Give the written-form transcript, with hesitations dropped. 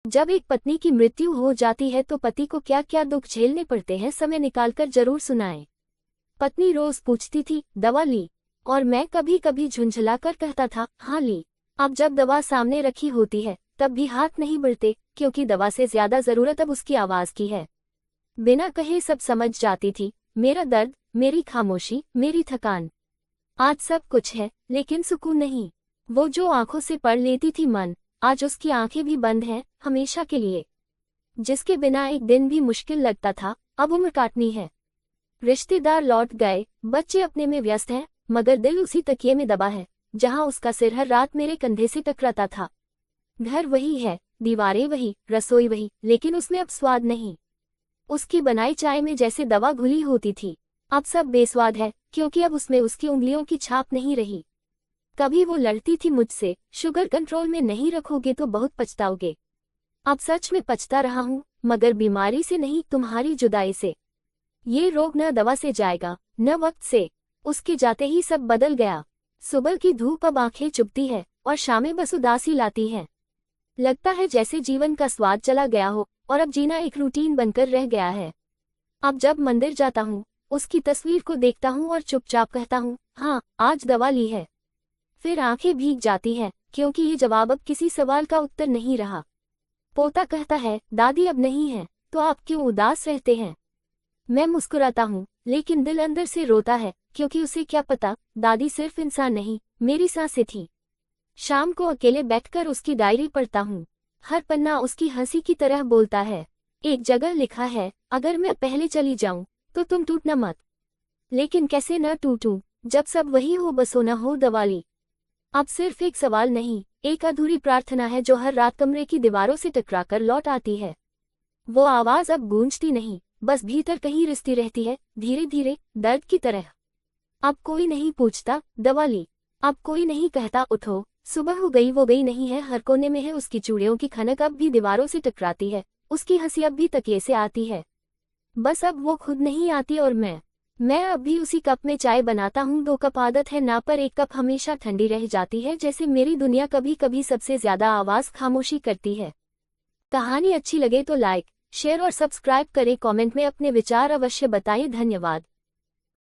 जब एक पत्नी की मृत्यु हो जाती है तो पति को क्या क्या दुख झेलने पड़ते हैं, समय निकालकर जरूर सुनाएं। पत्नी रोज पूछती थी, दवा ली? और मैं कभी कभी झुंझलाकर कहता था, हाँ ली। अब जब दवा सामने रखी होती है तब भी हाथ नहीं बढ़ते, क्योंकि दवा से ज्यादा जरूरत अब उसकी आवाज की है। बिना कहे सब समझ जाती थी, मेरा दर्द, मेरी खामोशी, मेरी थकान। आज सब कुछ है लेकिन सुकून नहीं। वो जो आंखों से पढ़ लेती थी मन, आज उसकी आंखें भी बंद हैं, हमेशा के लिए। जिसके बिना एक दिन भी मुश्किल लगता था, अब उम्र काटनी है। रिश्तेदार लौट गए, बच्चे अपने में व्यस्त हैं, मगर दिल उसी तकिए में दबा है जहां उसका सिर हर रात मेरे कंधे से टकराता था। घर वही है, दीवारें वही, रसोई वही, लेकिन उसमें अब स्वाद नहीं। उसकी बनाई चाय में जैसे दवा घुली होती थी, अब सब बेस्वाद है, क्योंकि अब उसमें उसकी उंगलियों की छाप नहीं रही। कभी वो लड़ती थी मुझसे, शुगर कंट्रोल में नहीं रखोगे तो बहुत पछताओगे। अब सच में पछता रहा हूँ, मगर बीमारी से नहीं, तुम्हारी जुदाई से। ये रोग न दवा से जाएगा, न वक्त से। उसके जाते ही सब बदल गया। सुबह की धूप अब आंखें चुभती है और शामें बस उदासी लाती हैं। लगता है जैसे जीवन का स्वाद चला गया हो और अब जीना एक रूटीन बनकर रह गया है। अब जब मंदिर जाता हूँ, उसकी तस्वीर को देखता हूँ और चुपचाप कहता हूँ, हाँ आज दवा ली है। फिर आंखें भीग जाती हैं, क्योंकि ये जवाब अब किसी सवाल का उत्तर नहीं रहा। पोता कहता है, दादी अब नहीं है तो आप क्यों उदास रहते हैं? मैं मुस्कुराता हूँ, लेकिन दिल अंदर से रोता है, क्योंकि उसे क्या पता, दादी सिर्फ इंसान नहीं, मेरी सांसें थी। शाम को अकेले बैठकर उसकी डायरी पढ़ता हूँ। हर पन्ना उसकी हंसी की तरह बोलता है। एक जगह लिखा है, अगर मैं पहले चली जाऊं तो तुम टूटना मत। लेकिन कैसे न टूटूं, जब सब वही हो, बस हो न हो दवाली। अब सिर्फ एक सवाल नहीं, एक अधूरी प्रार्थना है जो हर रात कमरे की दीवारों से टकराकर लौट आती है। वो आवाज अब गूंजती नहीं, बस भीतर कहीं रिसती रहती है, धीरे धीरे, दर्द की तरह। अब कोई नहीं पूछता, दवा ली? अब कोई नहीं कहता, उठो, सुबह हो गई? वो गई नहीं है, हर कोने में है उसकी चूड़ियों की खनक, अब भी दीवारों से टकराती है। उसकी हंसी अब भी तकिए से आती है। बस अब वो खुद नहीं आती और मैं अब भी उसी कप में चाय बनाता हूँ। 2 कप आदत है ना, पर एक कप हमेशा ठंडी रह जाती है, जैसे मेरी दुनिया कभी कभी सबसे ज्यादा आवाज खामोशी करती है। कहानी अच्छी लगे तो लाइक, शेयर और सब्सक्राइब करें। कमेंट में अपने विचार अवश्य बताएं। धन्यवाद।